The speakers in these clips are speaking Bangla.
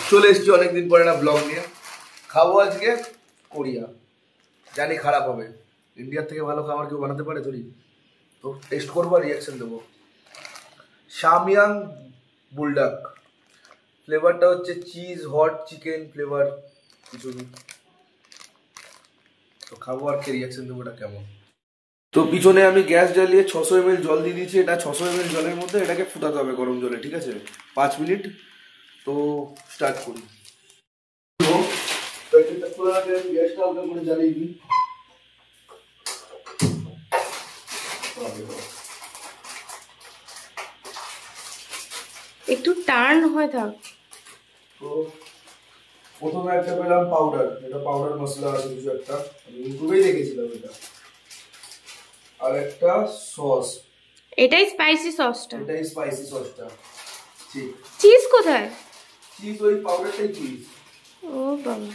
চলে এসছি অনেকদিন পরে না ব্লগ নিয়ে। খাবো আজকে কোরিয়া, জানি খারাপ হবে, ইন্ডিয়ার থেকে ভালো খাবার কেউ বানাতে পারে তৈরি, তো টেস্ট করবো আর রিয়াকশন দেবো। শাময়াং বুলডাক, ফ্লেভারটা হচ্ছে চিজ হট চিকেন ফ্লেভার কিছু, তো খাবো আর খেয়ে রিয়াকশন দেবো এটা কেমন। তো পিছনে আমি গ্যাস জ্বালিয়ে 600 ml জল দিয়ে দিয়েছি। এটা 600 ml জলের মধ্যে এটাকে ফুটাতে হবে গরম জলে, ঠিক আছে, 5 মিনিট। তো স্টার্ট করি। গ্যাসটা হালকা করে জ্বালিয়ে দিই। একটু টার্ন হয়ে থাক। তো প্রথমে একটা পেলাম পাউডার, এটা পাউডার মশলা আছে কিছু একটা, আমি ইউটিউবেই দেখেছিলাম এটা। আর একটা সস, এটাই স্পাইসি সসটা। এটাই স্পাইসি সসটা। ঠিক। চিজ কোথায়? চিজ ওই পাউডারটাই চিজ। ও বাবা,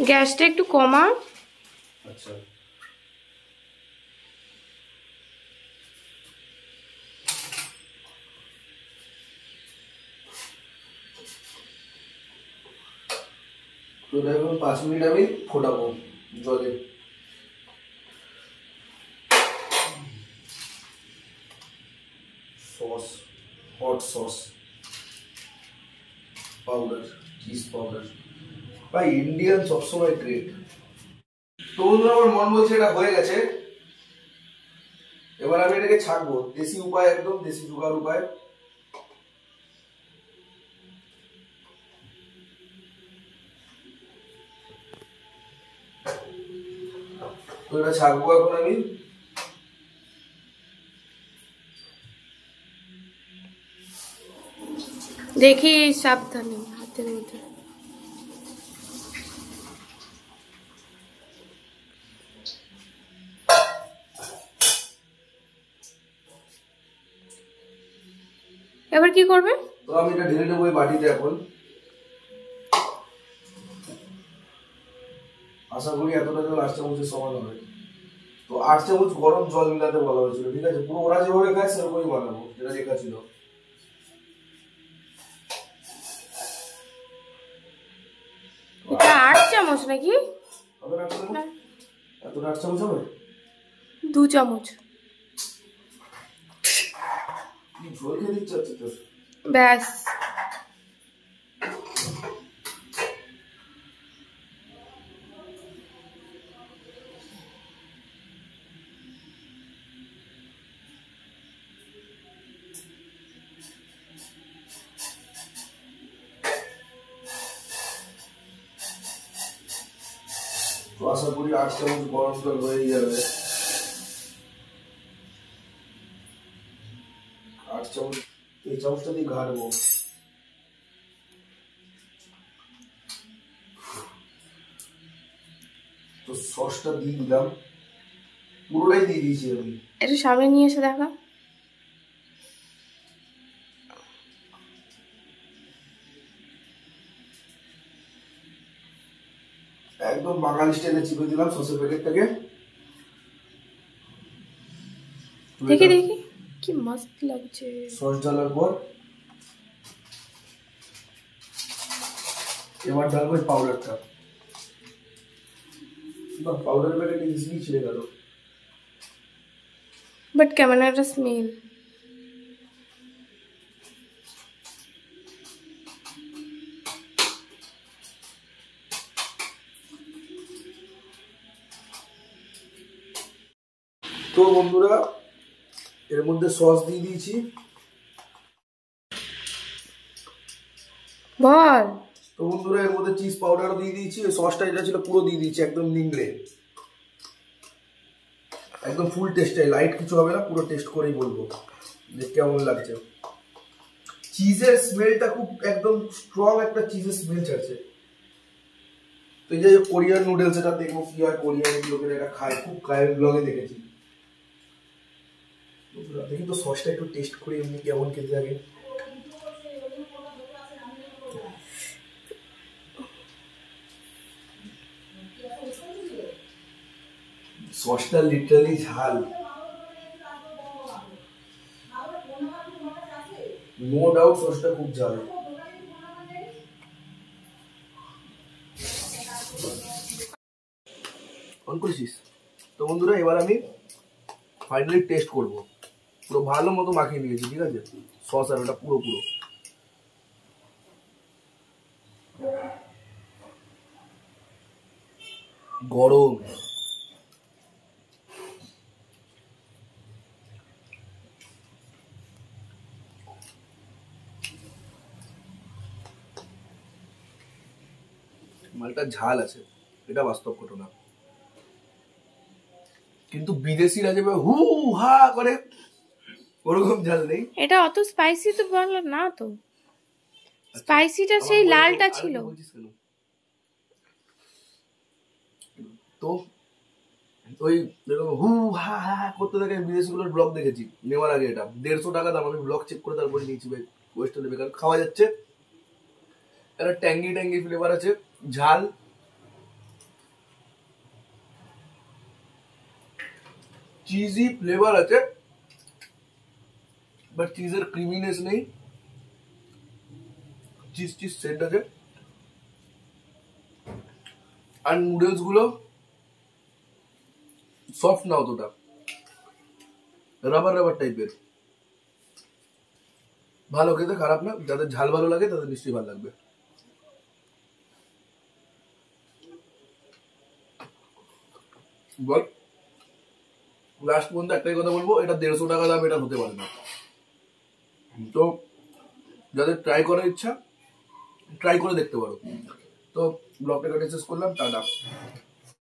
গ্যাসটা একটু কমা। আচ্ছা, তো দেখুন 5 মিনিট আমি ফোটাবো জলে। Sauce, hot sauce powder, cheese powder, ভাই ইন্ডিয়ান সবসময় গ্রেট। তো বন্ধুরা আমার মন বলছে এটা হয়ে গেছে, এবার আমি এটাকে ছাকবো দেশি উপায়, একদম দেশি জোগাড় উপায়। তো এটা ছাকবো এখন আমি। দেখি সাবধানে হাতের মধ্যে। এবার কি করবে? তো আমি এটা ঢেলে নেবো এই বাটিতে এখন। আশা করি এতটা জল 8 চামচের সমান হবে। তো 8 চামচ গরম জল মিলাতে বলা হয়েছিল, ঠিক আছে, পুরো ওরা যেভাবে খায় সেরকমই বানাবো, যেটা লেখা ছিল। এটা 8 চামচ নাকি? হবে না? এতটা 8 চামচ হবে? 2 চামচ। কি ঝোল খেয়ে দিচ্ছে হচ্ছে তোর? ব্যাস। তো আশা করি 8 চামচ গরম জল হয়ে যাবে। 8 চামচ এই চামচটা দিয়ে ঘাটবো। তো সসটা দিয়ে দিলাম, পুরোটাই দিয়ে দিয়েছি আমি। একটু সামনে নিয়ে এসে দেখা। একদম বাঙালি স্টাইলে চিপে দিলাম সসের প্যাকেটটাকে। দেখি দেখি কি মস্ত লাগছে। সস ঢালার পর এবার ঢালবো এই পাউডারটা। বাহ, পাউডারের প্যাকেট ইজিলি ছিঁড়ে গেল। বাট কেমন একটা স্মেল। তো বন্ধুরা এর মধ্যে সস দিয়ে দিয়েছি। বল। তো বন্ধুরা এর মধ্যে চিজ পাউডার দিয়ে দিয়েছি, সসটা যেটা ছিল পুরো দিয়ে দিয়েছি, একদম নিংড়ে, একদম ফুল টেস্টে, লাইট কিছু হবে না, পুরো টেস্ট করেই বলবো যে কেমন লাগছে। চিজের স্মেলটা খুব একদম স্ট্রং, একটা চিজের স্মেল আছে। তো এই যে কোরিয়ান নুডলস, এটা দেখবো কি হয়, কোরিয়ান লোকেরা এটা খায়, খুব খায়, ব্লগে দেখেছি। দেখি তো সসটা একটু টেস্ট করে এমনি কেমন খেতে লাগে। সসটা লিটারালি ঝাল, নো ডাউট সসটা খুব ঝাল। অন করেছিস তো বন্ধুরা, এবার আমি ফাইনালি টেস্ট করব। পুরো ভালো মতো মাখিয়ে নিয়েছি, ঠিক আছে, সস আর ওটা পুরো পুরো। গরম, মালটা ঝাল আছে, এটা বাস্তব ঘটনা। কিন্তু বিদেশিরা যেভাবে হু হা করে ওরকম ঝাল নেই। এটা অত স্পাইসি তো বললো না তো, স্পাইসিটা সেই লালটা ছিল। তো ওই হু হা হা হা করতে থাকে, বিদেশিগুলোর ব্লগ দেখেছি নেওয়ার আগে। এটা 150 টাকা দাম, আমি ব্লগ চেক করে তারপরে নিয়েছি ভাই। ওয়েস্ট হলে বেকার। খাওয়া যাচ্ছে, একটা ট্যাঙ্গি ট্যাঙ্গি ফ্লেভার আছে, ঝাল, চিজি ফ্লেভার আছে, বাট চিজের ক্রিমিনেস নেই, চিজ চিজ সেন্ট আছে। আর নুডলস গুলো সফট না অতটা, রাবার রাবার টাইপের। ভালো খেতে, খারাপ না। যাদের ঝাল ভালো লাগে তাদের নিশ্চয়ই ভালো লাগবে। বল, লাস্ট পর্যন্ত একটাই কথা বলবো, এটা 150 টাকা দাম, এটা হতে পারে না। তো যাদের ট্রাই করার ইচ্ছা ট্রাই করে দেখতে পারো। তো ব্লগটা শেষ করলাম, টাটা।